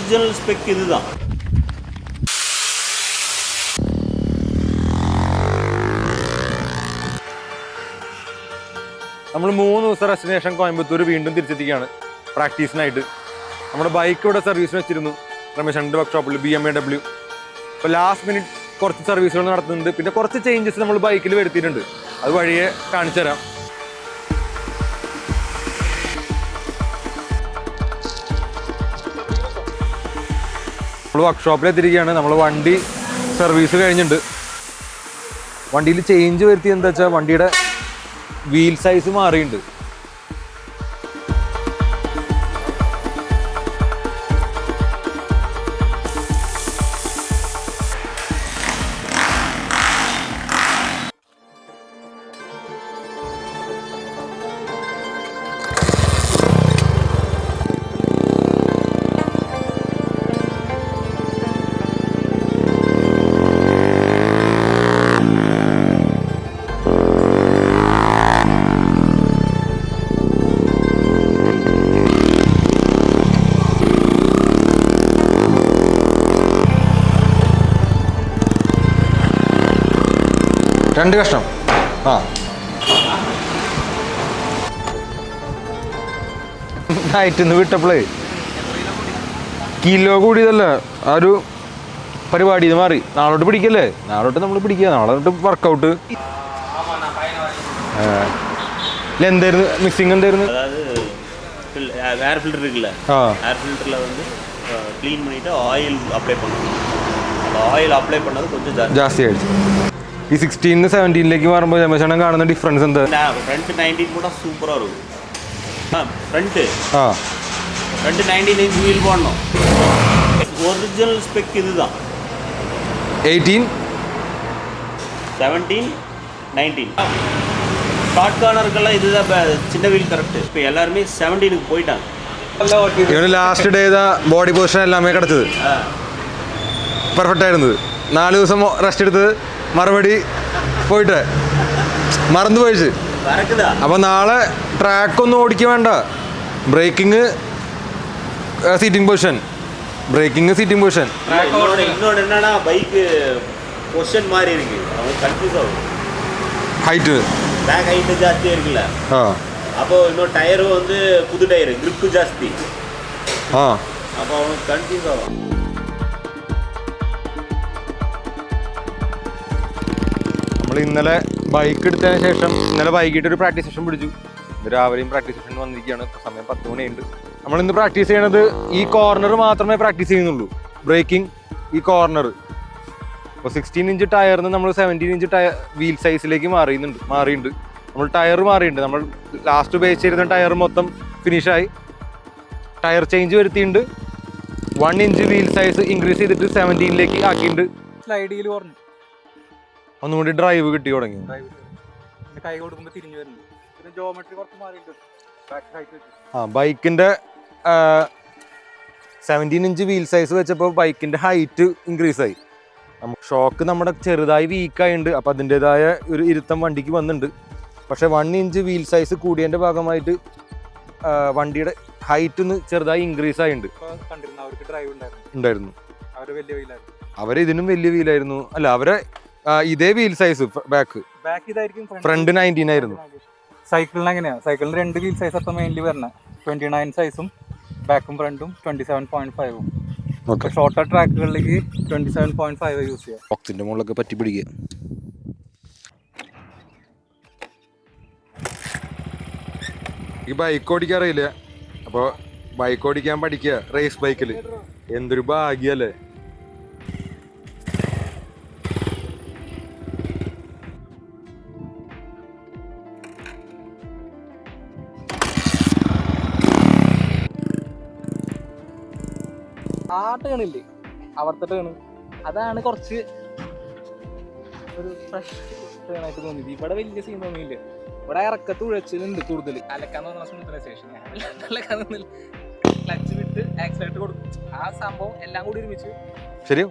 Original spec ഇതുதான். നമ്മൾ 3 ദിവസം റെസ്റ്റിന് ശേഷം കോയമ്പത്തൂർ വീണ്ടും തിരിച്ചെത്തിക്കുകയാണ് പ്രാക്ടീസിനായിട്ട്. നമ്മുടെ ബൈക്ക് ഇവിടെ സർവീസിന് വെച്ചിരുന്നു രമേശന്റെ വർക്ക്ഷോപ്പിൽ BMW. ഇപ്പോൾ ലാസ്റ്റ് മിനിറ്റ് കുറച്ച് സർവീസുകൾ നടത്തുന്നുണ്ട്. പിന്നെ കുറച്ച് ചേഞ്ചസ് നമ്മൾ ബൈക്കിൽ വരുത്തിയിട്ടുണ്ട്, അത് വഴിയെ കാണിച്ചു തരാം. നമ്മൾ വർക്ക്ഷോപ്പിലെത്തിരിക്കുകയാണ്. നമ്മൾ വണ്ടി സർവീസ് കഴിഞ്ഞിട്ടുണ്ട്. വണ്ടിയിൽ ചേഞ്ച് വരുത്തി എന്താ വെച്ചാൽ വണ്ടിയുടെ വീൽ സൈസ് മാറിയിട്ടുണ്ട്. രണ്ട് കഷ്ണം ഡയറ്റിന്ന് വിട്ടപ്പോളേ കിലോ കൂടിയതല്ല ആ ഒരു പരിപാടി. ഇത് മാറി. നാളോട്ട് പിടിക്കല്ലേ, നാളോട്ട് നമ്മൾ പിടിക്കുക, നാളെ തൊട്ട് വർക്കൗട്ട്. എന്തായിരുന്നു മിക്സിങ്? എന്തായിരുന്നു? ஏர் ஃபில்டர் இருக்குல்ல, ஏர் ஃபில்டரில் வந்து க்ளீன் பண்ணிவிட்டு ஆயில் அப்ளை பண்ணணும். அந்த ஆயில் அப்ளை பண்ணது கொஞ்சம் ஜாஸ்தி ஆயிடுச்சு. ഈ 16 17 മാറുമ്പോൾ രമേശനം കാണുന്ന ഡിഫറൻസ് എന്താ? ഫ്രണ്ട് 19 கூட சூப்பரா இருக்கும். ஃப்ரண்ட் 19 இன்ச் வீல் போடணும். ஒரிஜினல் ஸ்பெக் இதுதான். 18 17 19 ஷார்ட் கார்னருக்கெல்லாம் இதுதான் சின்ன வீல் கரெக்ட். இப்போ எல்லாருமே 17க்கு போயிட்டாங்க. ഇവന് ലാസ്റ്റ് ഡേ ബോഡി പൊസിഷൻ എല്ലാമേ കിടച്ചത് പെർഫെക്റ്റ് ആയിരുന്നത്. 4 ദിവസം റെസ്റ്റ് എടുത്തത് മറുപടി പോയിട്ട് മറന്നു പോയിച്ച്. അപ്പൊ നാളെ ട്രാക്കൊന്നും ഓടിക്കുക വേണ്ട. Braking seating position, braking seating position. இன்னொன்று என்னன்னா பைக்கு பொசிஷன் மாறி இருக்கு, அவங்க கன்ஃபியூஸ் ஆகும். ஹைட்டு பேக் ஹைட்டு ஜாஸ்தியாக இருக்குல்ல, அப்போ இன்னொரு டயரும் வந்து புது டயரு, கிரிப்பு ஜாஸ்தி. அப்போ அவனுக்கு கன்ஃபியூஸ் ஆகும். നമ്മൾ ഇന്നലെ ബൈക്ക് എടുത്തതിന് ശേഷം ഇന്നലെ വൈകിട്ട് ഒരു പ്രാക്ടീസ് സെഷൻ പിടിച്ചു. ഇന്ന് രാവിലെയും പ്രാക്ടീസ് സെഷൻ വന്നിരിക്കുകയാണ്. ഇപ്പോൾ സമയം 10 മണിയുണ്ട്. നമ്മളിന്ന് പ്രാക്ടീസ് ചെയ്യണത് ഈ കോർണർ മാത്രമേ പ്രാക്ടീസ് ചെയ്യുന്നുള്ളൂ. ബ്രേക്കിംഗ് ഈ കോർണർ. ഇപ്പോൾ 16 ഇഞ്ച് ടയറിന് നമ്മൾ 17 ഇഞ്ച് വീൽ സൈസിലേക്ക് മാറിയിട്ടുണ്ട്. നമ്മൾ ടയർ മാറിയിട്ടുണ്ട്. നമ്മൾ ലാസ്റ്റ് ഉപയോഗിച്ചിരുന്ന ടയർ മൊത്തം ഫിനിഷായി. ടയർ ചേഞ്ച് വരുത്തിയിട്ടുണ്ട്. 1 ഇഞ്ച് വീൽ സൈസ് ഇൻക്രീസ് ചെയ്തിട്ട് 17ലേക്ക് ആക്കിയിട്ടുണ്ട്. സ്ലൈഡിൽ പറഞ്ഞു ഒന്നുകൂടി ഡ്രൈവ് കിട്ടി തുടങ്ങി. കൈ കൊടുക്കുമ്പോൾ തിരിഞ്ഞു വരുന്നു. പിന്നെ ജോമെട്രി കുറച്ച് മാറിയിട്ടുണ്ട്. ബൈക്കിന്റെ 17 ഇഞ്ച് വീൽ സൈസ് വെച്ചപ്പോൾ ബൈക്കിന്റെ ഹൈറ്റ് ഇൻക്രീസ് ആയി. ഷോക്ക് നമ്മുടെ ചെറുതായി വീക്കായിട്ടുണ്ട്. അപ്പം അതിൻ്റെതായ ഒരു ഇരുത്തം വണ്ടിക്ക് വന്നിട്ടുണ്ട്. പക്ഷെ 1 ഇഞ്ച് വീൽ സൈസ് കൂടിയതിൻ്റെ ഭാഗമായിട്ട് വണ്ടിയുടെ ഹൈറ്റ് ഒന്ന് ചെറുതായി ഇൻക്രീസ് ആയിട്ടുണ്ട്. ഉണ്ടായിരുന്നു. അവരെ ഇതിനും വലിയ വീലായിരുന്നു. അല്ല, അവരെ ഇതേ വീൽ സൈസ് ബാക്ക് ഫ്രണ്ട് 19 ആയിരുന്നു. സൈക്കിളിന് എങ്ങനെയാണ്? സൈക്കിളിന് 2 വീൽ സൈസ് അപ്പം മെയിൻലി വരണം. 29 സൈസും ബാക്കും ഫ്രണ്ടും 27.5ഉം. ഷോർട്ടർ ട്രാക്കുകളിലേക്ക് 27.5 യൂസ് ചെയ്യാം. ബോക്സിന്റെ മുകളിലൊക്കെ പറ്റി പിടിക്കുക. ഈ ബൈക്ക് ഓടിക്കാൻ അറിയില്ല, അപ്പോൾ ബൈക്ക് ഓടിക്കാൻ പഠിക്കുക റേസ് ബൈക്കിൽ. എന്തൊരു ഭാഗ്യല്ലേ. ആ ടേണില്ലേ, അവിടുത്തെ ടേണ്, അതാണ് കുറച്ച് ഒരു ഫ്രഷ് ടേണായിട്ട് തോന്നിയത്. ഇവിടെ വലിയ സീൻ തോന്നിയില്ല. ഇവിടെ ഇറക്കത്ത് ഉഴച്ചിലുണ്ട് കൂടുതൽ. അലക്കാന്ന് പറഞ്ഞ സ്മൂത്തനൈസേഷൻ ക്ലച്ച് വിട്ട് ആക്സിലേറ്റർ കൊടുക്കും. ആ സംഭവം എല്ലാം കൂടി ഒരുമിച്ച് ശരിയോ.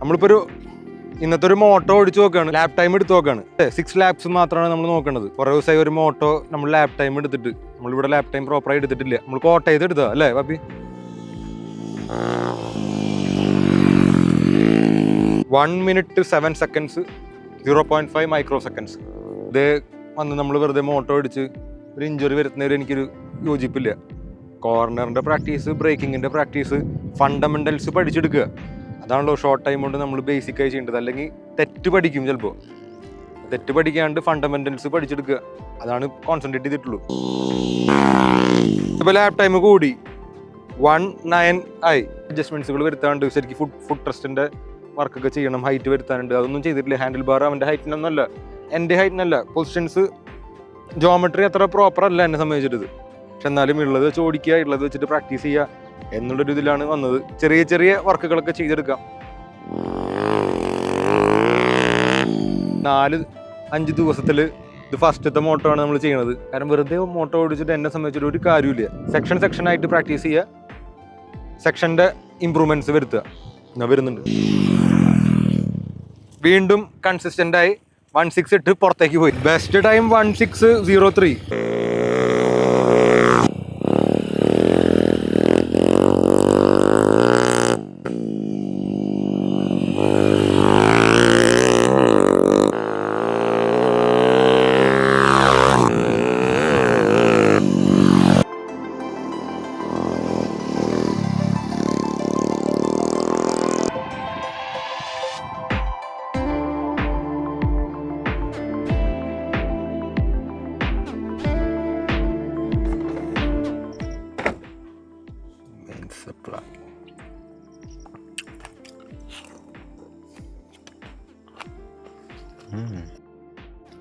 നമ്മളിപ്പോ ഒരു ഇന്നത്തെ ഒരു മോട്ടോ ഓടിച്ചു നോക്കുകയാണ്, ലാപ്പ് ടൈം എടുത്ത് നോക്കുകയാണ്. 6 laps മാത്രമാണ് നമ്മൾ നോക്കേണ്ടത്. കുറേ ദിവസമായി ഒരു മോട്ടോ നമ്മൾ ലാപ്പ് ടൈം എടുത്തിട്ട്, നമ്മളിവിടെ ലാപ്പ് ടൈം പ്രോപ്പറായി എടുത്തിട്ടില്ല. നമ്മൾ കോട്ടയത്ത് എടുത്തതാ അല്ലേ പാപ്പി? 1 minute 7 seconds 0.5 microseconds. ഇത് വന്ന് നമ്മൾ വെറുതെ മോട്ടോ അടിച്ച് ഒരു ഇഞ്ചുറി വരുത്തുന്നവർ എനിക്കൊരു യോജിപ്പില്ല. കോർണറിൻ്റെ പ്രാക്ടീസ്, ബ്രേക്കിങ്ങിൻ്റെ പ്രാക്ടീസ്, ഫണ്ടമെൻ്റൽസ് പഠിച്ചെടുക്കുക. അതാണല്ലോ ഷോർട്ട് ടൈം കൊണ്ട് നമ്മൾ ബേസിക്കായി ചെയ്യേണ്ടത്. അല്ലെങ്കിൽ തെറ്റ് പഠിക്കും, ചിലപ്പോൾ തെറ്റ് പഠിക്കാണ്ട് ഫണ്ടമെൻ്റൽസ് പഠിച്ചെടുക്കുക. അതാണ് കോൺസെൻട്രേറ്റ് ചെയ്തിട്ടുള്ളൂ. ഇപ്പോൾ ലാപ്പ് ടൈം കൂടി 1:09 ആയി. അഡ്ജസ്റ്റ്മെൻറ്റ്സുകൾ വരുത്താണ്ട് ശരിക്കും ഫുഡ് ട്രസ്റ്റിൻ്റെ വർക്കൊക്കെ ചെയ്യണം, ഹൈറ്റ് വരുത്താനുണ്ട്. അതൊന്നും ചെയ്തിട്ടില്ല. ഹാൻഡിൽ ബാർ അവൻ്റെ ഹൈറ്റിനൊന്നുമല്ല, എൻ്റെ ഹൈറ്റിനല്ല. പൊസിഷൻസ് ജോമെട്രി അത്ര പ്രോപ്പർ അല്ല എന്നെ സംബന്ധിച്ചിട്ട്. പക്ഷെ എന്നാലും ഉള്ളത് വെച്ച് ഓടിക്കുക, ഉള്ളത് വെച്ചിട്ട് പ്രാക്ടീസ് ചെയ്യുക എന്നുള്ളൊരു ഇതിലാണ് വന്നത്. ചെറിയ ചെറിയ വർക്കുകളൊക്കെ ചെയ്തെടുക്കാം. 4-5 ദിവസത്തിൽ ഇത് ഫസ്റ്റത്തെ മോട്ടോ ആണ് നമ്മൾ ചെയ്യണത്. കാരണം വെറുതെ മോട്ടോ ഓടിച്ചിട്ട് എന്നെ സംബന്ധിച്ചിട്ട് ഒരു കാര്യമില്ല. സെക്ഷനായിട്ട് പ്രാക്ടീസ് ചെയ്യുക, സെക്ഷൻ്റെ ഇമ്പ്രൂവ്മെൻറ്റ്സ് വരുത്തുക. ഞാൻ വരുന്നുണ്ട്. വീണ്ടും കൺസിസ്റ്റൻ്റായി 1:06 ഇട്ട് പുറത്തേക്ക് പോയി. Best time 1:06.03.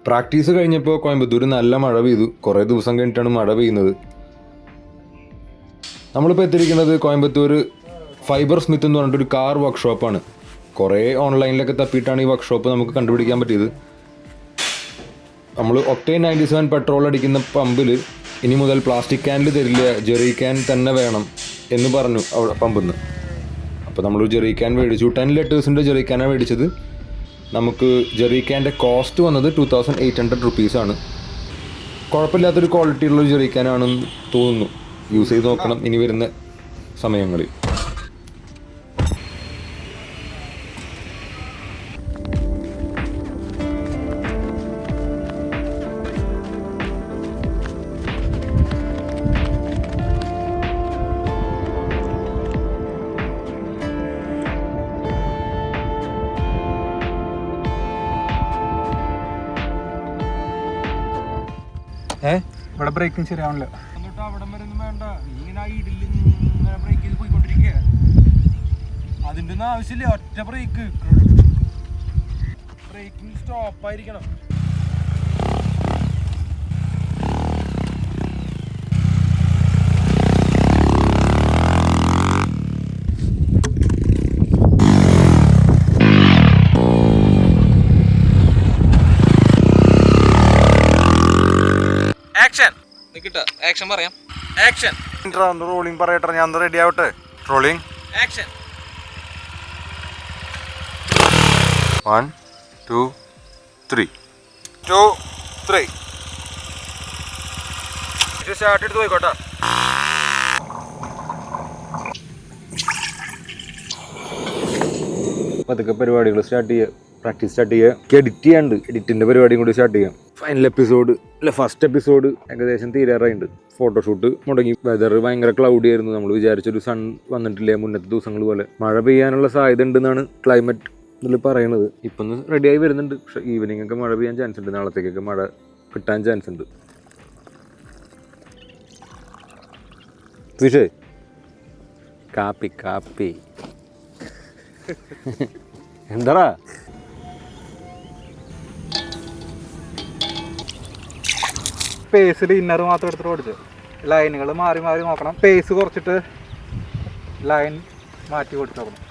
പ്രാക്ടീസ് കഴിഞ്ഞപ്പോൾ കോയമ്പത്തൂർ നല്ല മഴ പെയ്തു. കുറേ ദിവസം കഴിഞ്ഞിട്ടാണ് മഴ പെയ്യുന്നത്. നമ്മളിപ്പോൾ എത്തിയിരിക്കുന്നത് കോയമ്പത്തൂർ ഫൈബർ സ്മിത്ത് എന്ന് പറഞ്ഞിട്ടൊരു കാർ വർക്ക്ഷോപ്പാണ്. കുറേ ഓൺലൈനിലൊക്കെ തപ്പിയിട്ടാണ് ഈ വർക്ക്ഷോപ്പ് നമുക്ക് കണ്ടുപിടിക്കാൻ പറ്റിയത്. നമ്മൾ ഒക്ടേൻ 97 പെട്രോൾ അടിക്കുന്ന പമ്പിൽ ഇനി മുതൽ പ്ലാസ്റ്റിക് ക്യാനിൽ തരില്ല, ജെറി ക്യാൻ തന്നെ വേണം എന്ന് പറഞ്ഞു അവിടെ പമ്പിൽ നിന്ന്. അപ്പോൾ നമ്മളൊരു ജെറി ക്യാൻ മേടിച്ചു. 10 ലിറ്റേഴ്സിൻ്റെ ജെറി ക്യാനാണ് മേടിച്ചത്. നമുക്ക് ജെറി ക്യാൻ്റെ കോസ്റ്റ് വന്നത് 2800 റുപ്പീസാണ്. കുഴപ്പമില്ലാത്തൊരു ക്വാളിറ്റി ഉള്ളൊരു ജെറി ക്യാനാണെന്ന് തോന്നുന്നു. യൂസ് ചെയ്ത് നോക്കണം ഇനി വരുന്ന സമയങ്ങളിൽ. ഇവിടെ ബ്രേക്കിംഗ് ശരിയാവണല്ലോ. അവിടെ വരെ ഒന്നും വേണ്ട. നീ ഇങ്ങനെ ഇങ്ങനെ ബ്രേക്ക് ചെയ്ത് പോയിക്കൊണ്ടിരിക്കുക. അതിൻ്റെ ഒന്നും ആവശ്യമില്ല. ഒറ്റ ബ്രേക്കിംഗ് സ്റ്റോപ്പായിരിക്കണം. ആക്ഷൻ പറയാം. ആക്ഷൻ. റോളിംഗ് പറയട്ടെ, ഞാൻ റെഡി ആവട്ടെ. Rolling action. 1 2 3 2 3 ഇത് സ്റ്റാർട്ട് എടുത്ത് പോയിക്കോട്ടെ. പതുക്കെ പരിപാടികൾ സ്റ്റാർട്ട് ചെയ്യുക, പ്രാക്ടീസ് സ്റ്റാർട്ട് ചെയ്യുക. എഡിറ്റ് ചെയ്യാണ്ട്, എഡിറ്റിൻ്റെ പരിപാടിയും കൂടി സ്റ്റാർട്ട് ചെയ്യാം. ഫൈനൽ എപ്പിസോഡ് അല്ല, ഫസ്റ്റ് എപ്പിസോഡ് ഏകദേശം തീരാറായിട്ടുണ്ട്. ഫോട്ടോഷൂട്ട് മുടങ്ങി. വെതർ ഭയങ്കര ക്ലൗഡി ആയിരുന്നു. നമ്മൾ വിചാരിച്ചൊരു സൺ വന്നിട്ടില്ല മുന്നത്തെ ദിവസങ്ങൾ പോലെ. മഴ പെയ്യാനുള്ള സാധ്യത ഉണ്ടെന്നാണ് ക്ലൈമറ്റ് ഇതിൽ പറയണത്. ഇപ്പം ഒന്ന് റെഡിയായി വരുന്നുണ്ട്. പക്ഷേ ഈവനിങ് ഒക്കെ മഴ പെയ്യാൻ ചാൻസ് ഉണ്ട്. നാളത്തേക്കൊക്കെ മഴ കിട്ടാൻ ചാൻസ് ഉണ്ട്. വിഷേ കാപ്പി കാപ്പി എന്താടാ? പേസിൽ ഇന്നർ മാത്രം എടുത്തിട്ട് പഠിച്ചു. ലൈനുകൾ മാറി മാറി നോക്കണം. പേസ് കുറച്ചിട്ട് ലൈൻ മാറ്റി കൊടുത്ത് നോക്കണം.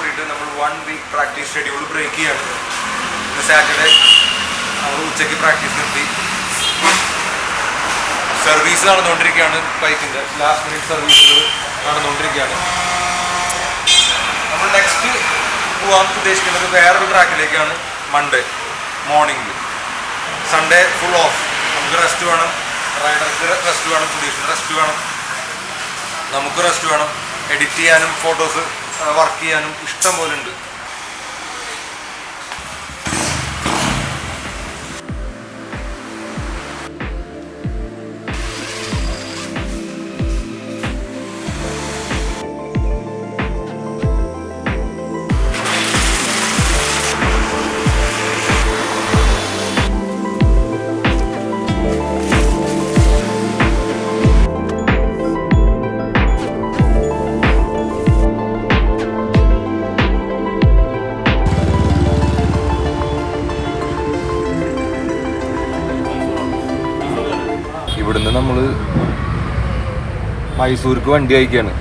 കൂടിയിട്ട് നമ്മൾ 1 വീക്ക് പ്രാക്ടീസ് ഷെഡ്യൂൾ ബ്രേക്ക് ചെയ്യാണ്. ഇന്ന് സാറ്റർഡേ നമ്മൾ ഉച്ചയ്ക്ക് പ്രാക്ടീസ് നിർത്തി. സർവീസ് നടന്നുകൊണ്ടിരിക്കുകയാണ്. ബൈക്കിൻ്റെ ലാസ്റ്റ് മിനിറ്റ് സർവീസുകൾ നടന്നുകൊണ്ടിരിക്കുകയാണ്. നമ്മൾ നെക്സ്റ്റ് പോകാൻ ഉദ്ദേശിക്കുന്നത് വേറൊരു ട്രാക്കിലേക്കാണ്. മൺഡേ മോർണിംഗിൽ. Sunday full off. നമുക്ക് റെസ്റ്റ് വേണം, റൈഡർക്ക് റെസ്റ്റ് വേണം, പ്രൊഡ്യൂസറിന് റെസ്റ്റ് വേണം, നമുക്ക് റെസ്റ്റ് വേണം. എഡിറ്റ് ചെയ്യാനും ഫോട്ടോസ് വർക്ക് ചെയ്യാനും ഇഷ്ടം പോലെ ഉണ്ട്. ഇവിടുന്ന് നമ്മൾ മൈസൂർക്ക് വണ്ടി അയക്കുകയാണ്.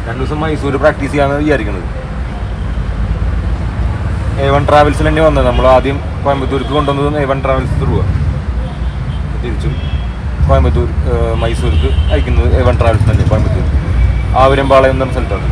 2 ദിവസം മൈസൂർ പ്രാക്ടീസ് ചെയ്യാമെന്ന് വിചാരിക്കുന്നത്. A1 ട്രാവൽസിൽ തന്നെ വന്നത്. നമ്മൾ ആദ്യം കോയമ്പത്തൂർക്ക് കൊണ്ടുവന്നത് A1 ട്രാവൽസ് ത്രൂ. തിരിച്ചും മൈസൂർക്ക് അയക്കുന്നത് A1 ട്രാവൽസ് തന്നെ. കോയമ്പത്തൂർ ആവരമ്പാളയം എന്ന സ്ഥലത്താണ്.